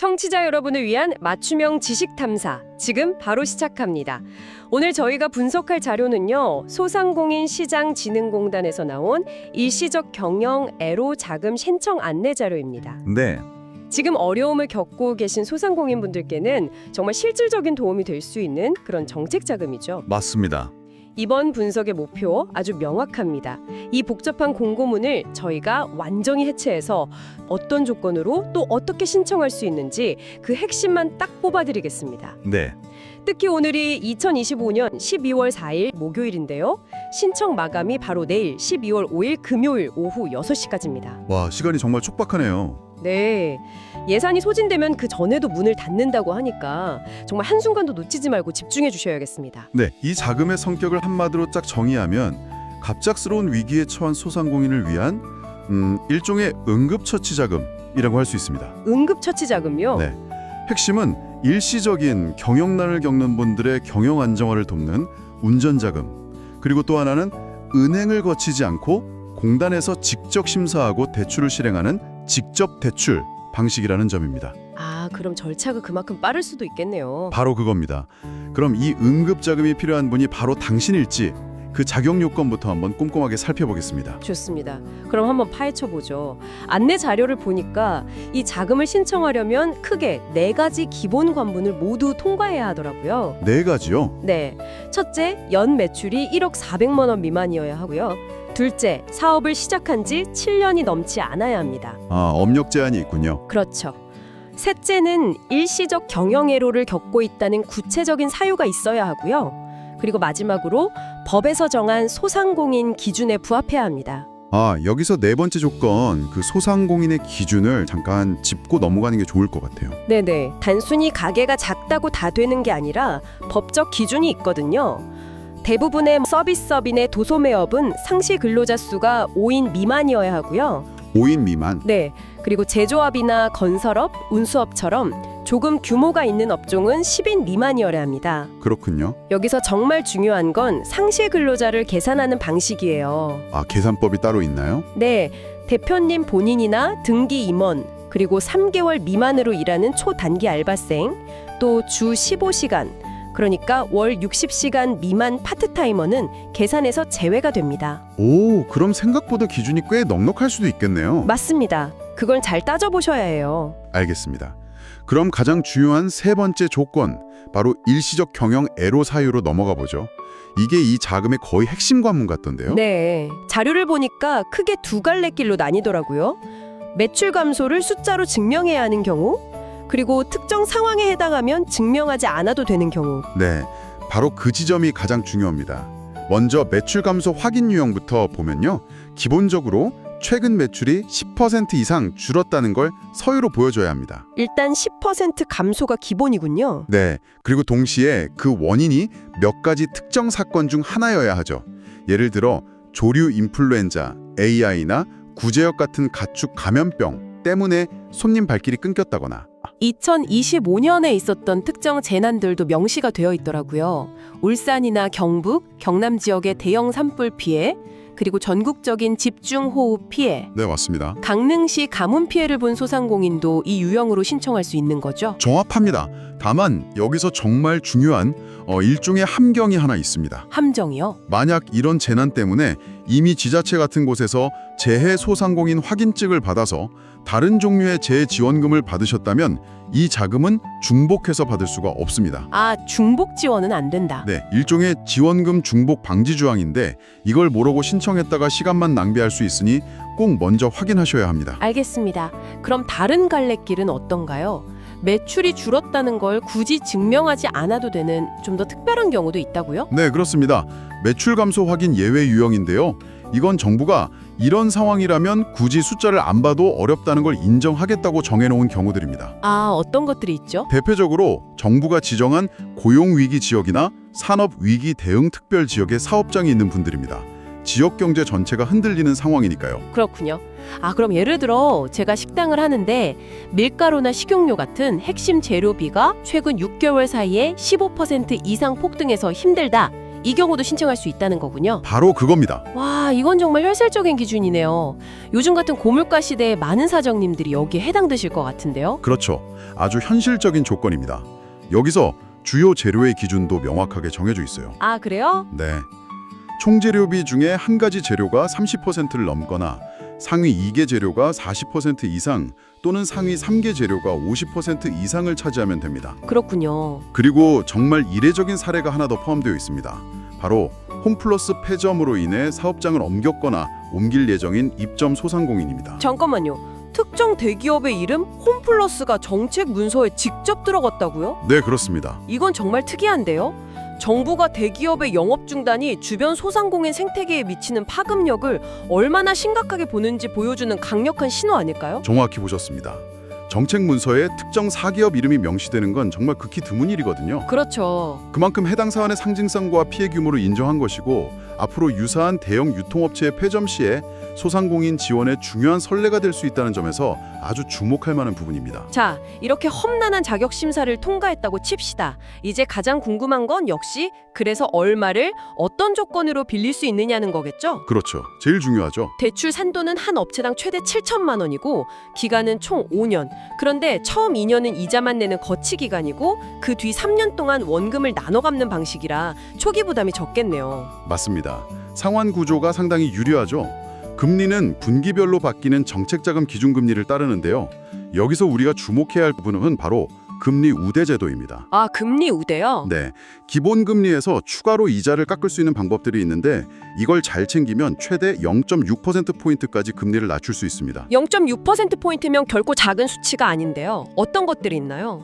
청취자 여러분을 위한 맞춤형 지식 탐사 지금 바로 시작합니다. 오늘 저희가 분석할 자료는요. 소상공인시장진흥공단에서 나온 일시적 경영 애로 자금 신청 안내 자료입니다. 네, 지금 어려움을 겪고 계신 소상공인분들께는 정말 실질적인 도움이 될 수 있는 그런 정책 자금이죠. 맞습니다. 이번 분석의 목표 아주 명확합니다. 이 복잡한 공고문을 저희가 완전히 해체해서 어떤 조건으로 또 어떻게 신청할 수 있는지 그 핵심만 딱 뽑아드리겠습니다. 네, 특히 오늘이 2025년 12월 4일 목요일인데요. 신청 마감이 바로 내일 12월 5일 금요일 오후 6시까지입니다. 와, 시간이 정말 촉박하네요. 네, 예산이 소진되면 그 전에도 문을 닫는다고 하니까 정말 한순간도 놓치지 말고 집중해 주셔야겠습니다. 네, 이 자금의 성격을 한마디로 쫙 정의하면 갑작스러운 위기에 처한 소상공인을 위한 일종의 응급처치 자금이라고 할 수 있습니다. 응급처치 자금요? 네, 핵심은 일시적인 경영난을 겪는 분들의 경영 안정화를 돕는 운전자금, 그리고 또 하나는 은행을 거치지 않고 공단에서 직접 심사하고 대출을 실행하는 직접 대출 방식이라는 점입니다. 아, 그럼 절차가 그만큼 빠를 수도 있겠네요. 바로 그겁니다. 그럼 이 응급자금이 필요한 분이 바로 당신일지 그 자격 요건부터 한번 꼼꼼하게 살펴보겠습니다. 좋습니다. 그럼 한번 파헤쳐보죠. 안내 자료를 보니까 이 자금을 신청하려면 크게 4가지 기본 관문을 모두 통과해야 하더라고요. 4가지요? 네, 첫째, 연 매출이 1억 400만 원 미만이어야 하고요. 둘째, 사업을 시작한 지 7년이 넘지 않아야 합니다. 아, 업력 제한이 있군요. 그렇죠. 셋째는 일시적 경영애로를 겪고 있다는 구체적인 사유가 있어야 하고요. 그리고 마지막으로 법에서 정한 소상공인 기준에 부합해야 합니다. 아, 여기서 4번째 조건, 그 소상공인의 기준을 잠깐 짚고 넘어가는 게 좋을 것 같아요. 네네. 단순히 가게가 작다고 다 되는 게 아니라 법적 기준이 있거든요. 대부분의 서비스업인의 도소매업은 상시 근로자 수가 5인 미만이어야 하고요. 5인 미만? 네. 그리고 제조업이나 건설업, 운수업처럼 조금 규모가 있는 업종은 10인 미만이어야 합니다. 그렇군요. 여기서 정말 중요한 건 상시 근로자를 계산하는 방식이에요. 아, 계산법이 따로 있나요? 네. 대표님 본인이나 등기 임원, 그리고 3개월 미만으로 일하는 초단기 알바생, 또 주 15시간, 그러니까 월 60시간 미만 파트타이머는 계산에서 제외가 됩니다. 오, 그럼 생각보다 기준이 꽤 넉넉할 수도 있겠네요. 맞습니다. 그걸 잘 따져보셔야 해요. 알겠습니다. 그럼 가장 중요한 3번째 조건, 바로 일시적 경영 애로 사유로 넘어가 보죠. 이게 이 자금의 거의 핵심 관문 같던데요. 네. 자료를 보니까 크게 2갈래길로 나뉘더라고요. 매출 감소를 숫자로 증명해야 하는 경우, 그리고 특정 상황에 해당하면 증명하지 않아도 되는 경우. 네, 바로 그 지점이 가장 중요합니다. 먼저 매출 감소 확인 유형부터 보면요. 기본적으로 최근 매출이 10% 이상 줄었다는 걸 서류로 보여줘야 합니다. 일단 10% 감소가 기본이군요. 네, 그리고 동시에 그 원인이 몇 가지 특정 사건 중 하나여야 하죠. 예를 들어 조류 인플루엔자, AI나 구제역 같은 가축 감염병 때문에 손님 발길이 끊겼다거나 2025년에 있었던 특정 재난들도 명시가 되어 있더라고요. 울산이나 경북, 경남 지역의 대형 산불 피해, 그리고 전국적인 집중호우 피해, 네, 맞습니다. 강릉시 가뭄 피해를 본 소상공인도 이 유형으로 신청할 수 있는 거죠? 정확합니다. 다만 여기서 정말 중요한 일종의 함경이 하나 있습니다. 함정이요? 만약 이런 재난 때문에 이미 지자체 같은 곳에서 재해 소상공인 확인증을 받아서 다른 종류의 재해 지원금을 받으셨다면 이 자금은 중복해서 받을 수가 없습니다. 아, 중복 지원은 안 된다. 네, 일종의 지원금 중복 방지 조항인데 이걸 모르고 신청했다가 시간만 낭비할 수 있으니 꼭 먼저 확인하셔야 합니다. 알겠습니다. 그럼 다른 갈래길은 어떤가요? 매출이 줄었다는 걸 굳이 증명하지 않아도 되는 좀 더 특별한 경우도 있다고요? 네, 그렇습니다. 매출 감소 확인 예외 유형인데요. 이건 정부가 이런 상황이라면 굳이 숫자를 안 봐도 어렵다는 걸 인정하겠다고 정해놓은 경우들입니다. 아, 어떤 것들이 있죠? 대표적으로 정부가 지정한 고용위기 지역이나 산업위기 대응 특별 지역에 사업장이 있는 분들입니다. 지역 경제 전체가 흔들리는 상황이니까요. 그렇군요. 아, 그럼 예를 들어 제가 식당을 하는데 밀가루나 식용유 같은 핵심 재료비가 최근 6개월 사이에 15% 이상 폭등해서 힘들다. 이 경우도 신청할 수 있다는 거군요. 바로 그겁니다. 와, 이건 정말 혈세적인 기준이네요. 요즘 같은 고물가 시대에 많은 사장님들이 여기에 해당되실 것 같은데요. 그렇죠. 아주 현실적인 조건입니다. 여기서 주요 재료의 기준도 명확하게 정해져 있어요. 아, 그래요? 네. 총재료비 중에 한 가지 재료가 30%를 넘거나 상위 2개 재료가 40% 이상 또는 상위 3개 재료가 50% 이상을 차지하면 됩니다. 그렇군요. 그리고 정말 이례적인 사례가 하나 더 포함되어 있습니다. 바로 홈플러스 폐점으로 인해 사업장을 옮겼거나 옮길 예정인 입점 소상공인입니다. 잠깐만요. 특정 대기업의 이름 홈플러스가 정책 문서에 직접 들어갔다고요? 네, 그렇습니다. 이건 정말 특이한데요. 정부가 대기업의 영업 중단이 주변 소상공인 생태계에 미치는 파급력을 얼마나 심각하게 보는지 보여주는 강력한 신호 아닐까요? 정확히 보셨습니다. 정책 문서에 특정 사기업 이름이 명시되는 건 정말 극히 드문 일이거든요. 그렇죠. 그만큼 해당 사안의 상징성과 피해 규모를 인정한 것이고 앞으로 유사한 대형 유통업체의 폐점 시에 소상공인 지원에 중요한 선례가 될 수 있다는 점에서 아주 주목할 만한 부분입니다. 자, 이렇게 험난한 자격 심사를 통과했다고 칩시다. 이제 가장 궁금한 건 역시 그래서 얼마를 어떤 조건으로 빌릴 수 있느냐는 거겠죠? 그렇죠. 제일 중요하죠. 대출 산도는 한 업체당 최대 7천만 원이고 기간은 총 5년. 그런데 처음 2년은 이자만 내는 거치 기간이고 그 뒤 3년 동안 원금을 나눠 갚는 방식이라 초기 부담이 적겠네요. 맞습니다. 상환 구조가 상당히 유리하죠. 금리는 분기별로 바뀌는 정책자금 기준금리를 따르는데요. 여기서 우리가 주목해야 할 부분은 바로 금리 우대 제도입니다. 아, 금리 우대요? 네, 기본금리에서 추가로 이자를 깎을 수 있는 방법들이 있는데 이걸 잘 챙기면 최대 0.6%포인트까지 금리를 낮출 수 있습니다. 0.6%포인트면 결코 작은 수치가 아닌데요. 어떤 것들이 있나요?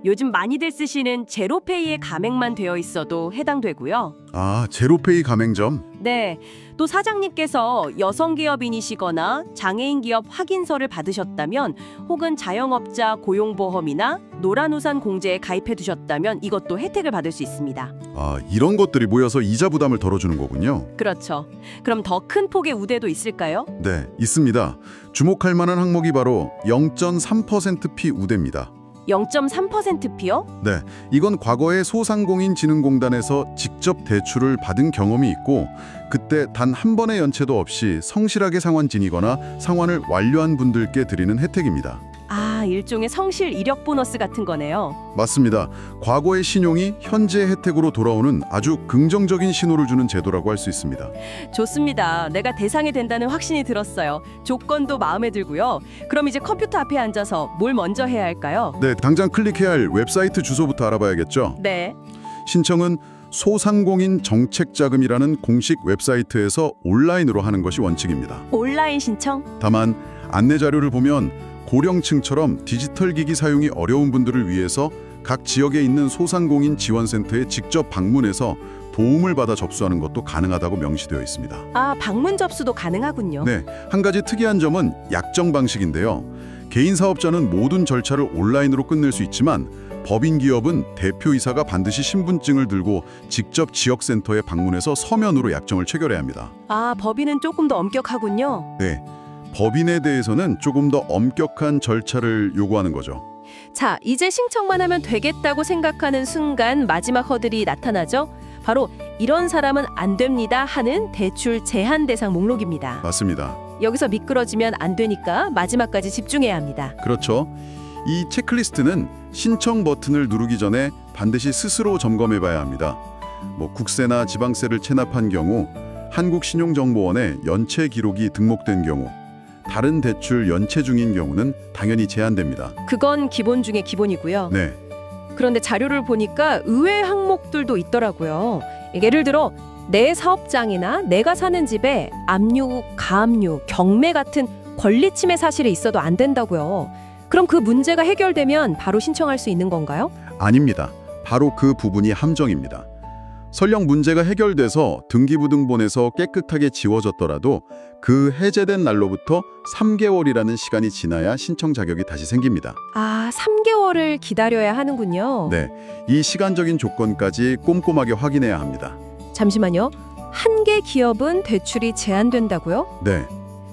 요즘 많이들 쓰시는 제로페이에 가맹만 되어 있어도 해당되고요. 아, 제로페이 가맹점? 네, 또 사장님께서 여성 기업인이시거나 장애인 기업 확인서를 받으셨다면 혹은 자영업자 고용보험이나 노란우산 공제에 가입해 두셨다면 이것도 혜택을 받을 수 있습니다. 아, 이런 것들이 모여서 이자 부담을 덜어주는 거군요. 그렇죠. 그럼 더 큰 폭의 우대도 있을까요? 네, 있습니다. 주목할 만한 항목이 바로 0.3%피 우대입니다. 0.3%피요? 네, 이건 과거에 소상공인진흥공단에서 직접 대출을 받은 경험이 있고 그때 단 한 번의 연체도 없이 성실하게 상환 지니거나 상환을 완료한 분들께 드리는 혜택입니다. 아, 일종의 성실 이력 보너스 같은 거네요. 맞습니다. 과거의 신용이 현재 혜택으로 돌아오는 아주 긍정적인 신호를 주는 제도라고 할 수 있습니다. 좋습니다. 내가 대상이 된다는 확신이 들었어요. 조건도 마음에 들고요. 그럼 이제 컴퓨터 앞에 앉아서 뭘 먼저 해야 할까요? 네, 당장 클릭해야 할 웹사이트 주소부터 알아봐야겠죠. 네. 신청은 소상공인 정책자금이라는 공식 웹사이트에서 온라인으로 하는 것이 원칙입니다. 온라인 신청? 다만 안내 자료를 보면 고령층처럼 디지털 기기 사용이 어려운 분들을 위해서 각 지역에 있는 소상공인 지원센터에 직접 방문해서 도움을 받아 접수하는 것도 가능하다고 명시되어 있습니다. 아, 방문 접수도 가능하군요. 네, 한 가지 특이한 점은 약정 방식인데요. 개인 사업자는 모든 절차를 온라인으로 끝낼 수 있지만 법인 기업은 대표이사가 반드시 신분증을 들고 직접 지역센터에 방문해서 서면으로 약정을 체결해야 합니다. 아, 법인은 조금 더 엄격하군요. 네, 법인에 대해서는 조금 더 엄격한 절차를 요구하는 거죠. 자, 이제 신청만 하면 되겠다고 생각하는 순간 마지막 허들이 나타나죠. 바로 이런 사람은 안 됩니다 하는 대출 제한 대상 목록입니다. 맞습니다. 여기서 미끄러지면 안 되니까 마지막까지 집중해야 합니다. 그렇죠. 이 체크리스트는 신청 버튼을 누르기 전에 반드시 스스로 점검해 봐야 합니다. 국세나 지방세를 체납한 경우, 한국신용정보원에 연체 기록이 등록된 경우, 다른 대출 연체 중인 경우는 당연히 제한됩니다. 그건 기본 중에 기본이고요. 네, 그런데 자료를 보니까 의외 항목들도 있더라고요. 예를 들어 내 사업장이나 내가 사는 집에 압류, 가압류, 경매 같은 권리침해 사실이 있어도 안 된다고요. 그럼 그 문제가 해결되면 바로 신청할 수 있는 건가요? 아닙니다. 바로 그 부분이 함정입니다. 설령 문제가 해결돼서 등기부등본에서 깨끗하게 지워졌더라도 그 해제된 날로부터 3개월이라는 시간이 지나야 신청 자격이 다시 생깁니다. 아, 3개월을 기다려야 하는군요. 네, 이 시간적인 조건까지 꼼꼼하게 확인해야 합니다. 잠시만요. 한 개 기업은 대출이 제한된다고요? 네,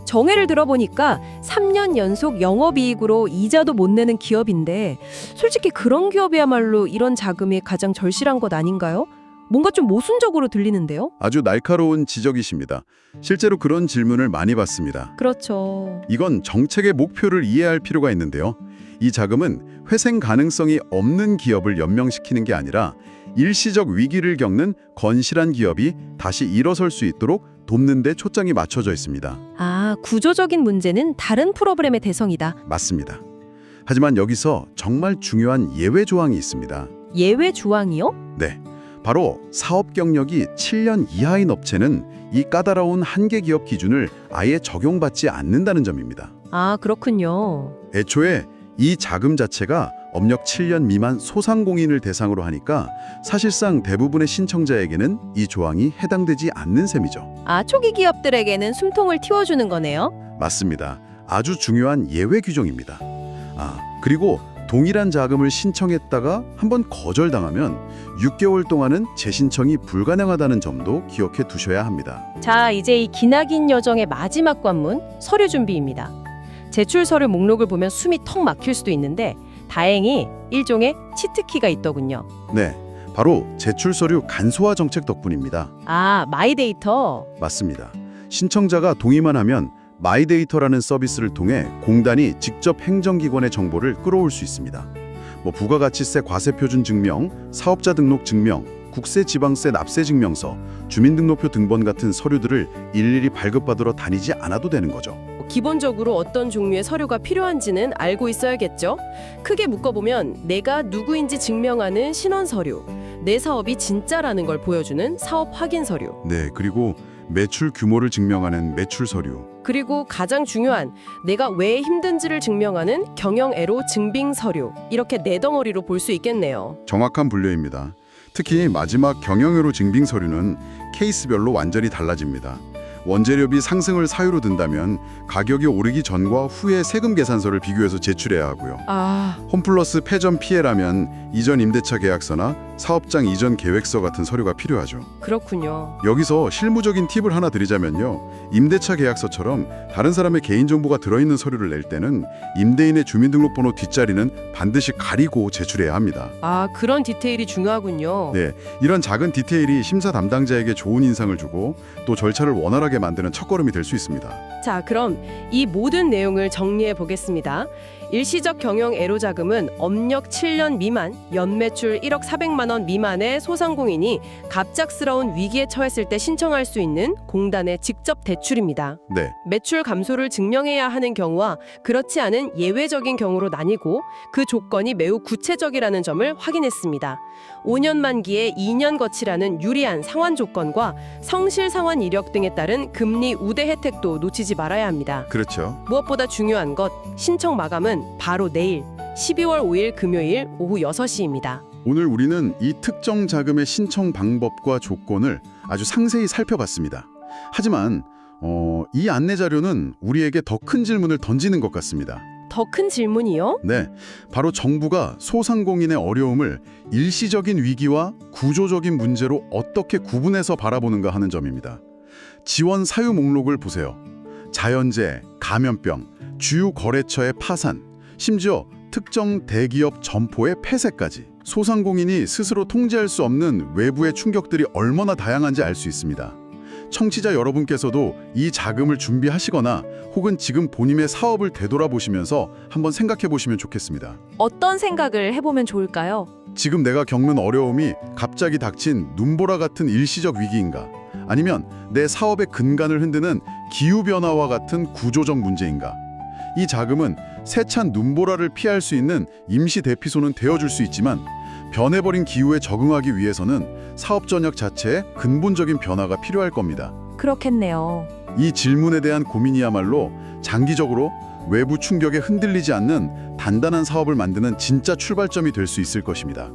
정회를 들어보니까 3년 연속 영업이익으로 이자도 못 내는 기업인데 솔직히 그런 기업이야말로 이런 자금이 가장 절실한 것 아닌가요? 뭔가 좀 모순적으로 들리는데요? 아주 날카로운 지적이십니다. 실제로 그런 질문을 많이 받습니다. 그렇죠. 이건 정책의 목표를 이해할 필요가 있는데요. 이 자금은 회생 가능성이 없는 기업을 연명시키는 게 아니라 일시적 위기를 겪는 건실한 기업이 다시 일어설 수 있도록 돕는 데 초점이 맞춰져 있습니다. 아, 구조적인 문제는 다른 프로그램의 대상이다. 맞습니다. 하지만 여기서 정말 중요한 예외 조항이 있습니다. 예외 조항이요? 네, 바로 사업 경력이 7년 이하인 업체는 이 까다로운 한계 기업 기준을 아예 적용받지 않는다는 점입니다. 아, 그렇군요. 애초에 이 자금 자체가 업력 7년 미만 소상공인을 대상으로 하니까 사실상 대부분의 신청자에게는 이 조항이 해당되지 않는 셈이죠. 아, 초기 기업들에게는 숨통을 틔워주는 거네요? 맞습니다. 아주 중요한 예외 규정입니다. 그리고 동일한 자금을 신청했다가 한번 거절당하면 6개월 동안은 재신청이 불가능하다는 점도 기억해 두셔야 합니다. 자, 이제 이 기나긴 여정의 마지막 관문, 서류 준비입니다. 제출 서류 목록을 보면 숨이 턱 막힐 수도 있는데 다행히 일종의 치트키가 있더군요. 네, 바로 제출 서류 간소화 정책 덕분입니다. 아, 마이데이터. 맞습니다. 신청자가 동의만 하면 마이데이터라는 서비스를 통해 공단이 직접 행정기관의 정보를 끌어올 수 있습니다. 부가가치세 과세표준 증명, 사업자 등록 증명, 국세 지방세 납세 증명서, 주민등록표 등본 같은 서류들을 일일이 발급받으러 다니지 않아도 되는 거죠. 기본적으로 어떤 종류의 서류가 필요한지는 알고 있어야겠죠. 크게 묶어보면 내가 누구인지 증명하는 신원 서류, 내 사업이 진짜라는 걸 보여주는 사업 확인 서류. 네, 그리고 매출 규모를 증명하는 매출 서류. 그리고 가장 중요한 내가 왜 힘든지를 증명하는 경영애로 증빙 서류. 이렇게 네 덩어리로 볼 수 있겠네요. 정확한 분류입니다. 특히 마지막 경영외로 증빙 서류는 케이스별로 완전히 달라집니다. 원재료비 상승을 사유로 든다면 가격이 오르기 전과 후의 세금 계산서를 비교해서 제출해야 하고요. 홈플러스 패전 피해라면 이전 임대차 계약서나 사업장 이전 계획서 같은 서류가 필요하죠. 그렇군요. 여기서 실무적인 팁을 하나 드리자면요. 임대차 계약서처럼 다른 사람의 개인정보가 들어있는 서류를 낼 때는 임대인의 주민등록번호 뒷자리는 반드시 가리고 제출해야 합니다. 아, 그런 디테일이 중요하군요. 네, 이런 작은 디테일이 심사 담당자에게 좋은 인상을 주고 또 절차를 원활하게 만드는 첫걸음이 될 수 있습니다. 자, 그럼 이 모든 내용을 정리해 보겠습니다. 일시적 경영 애로 자금은 업력 7년 미만, 연매출 1억 400만 원 미만의 소상공인이 갑작스러운 위기에 처했을 때 신청할 수 있는 공단의 직접 대출입니다. 네, 매출 감소를 증명해야 하는 경우와 그렇지 않은 예외적인 경우로 나뉘고 그 조건이 매우 구체적이라는 점을 확인했습니다. 5년 만기에 2년 거치라는 유리한 상환 조건과 성실 상환 이력 등에 따른 금리 우대 혜택도 놓치지 말아야 합니다. 그렇죠. 무엇보다 중요한 것, 신청 마감은 바로 내일 12월 5일 금요일 오후 6시입니다. 오늘 우리는 이 특정 자금의 신청 방법과 조건을 아주 상세히 살펴봤습니다. 하지만 이 안내 자료는 우리에게 더 큰 질문을 던지는 것 같습니다. 더 큰 질문이요? 네, 바로 정부가 소상공인의 어려움을 일시적인 위기와 구조적인 문제로 어떻게 구분해서 바라보는가 하는 점입니다. 지원 사유 목록을 보세요. 자연재해, 감염병, 주요 거래처의 파산, 심지어 특정 대기업 점포의 폐쇄까지 소상공인이 스스로 통제할 수 없는 외부의 충격들이 얼마나 다양한지 알 수 있습니다. 청취자 여러분께서도 이 자금을 준비하시거나 혹은 지금 본인의 사업을 되돌아보시면서 한번 생각해 보시면 좋겠습니다. 어떤 생각을 해보면 좋을까요? 지금 내가 겪는 어려움이 갑자기 닥친 눈보라 같은 일시적 위기인가? 아니면 내 사업의 근간을 흔드는 기후변화와 같은 구조적 문제인가? 이 자금은 세찬 눈보라를 피할 수 있는 임시 대피소는 되어줄 수 있지만 변해버린 기후에 적응하기 위해서는 사업 전략 자체에 근본적인 변화가 필요할 겁니다. 그렇겠네요. 이 질문에 대한 고민이야말로 장기적으로 외부 충격에 흔들리지 않는 단단한 사업을 만드는 진짜 출발점이 될 수 있을 것입니다.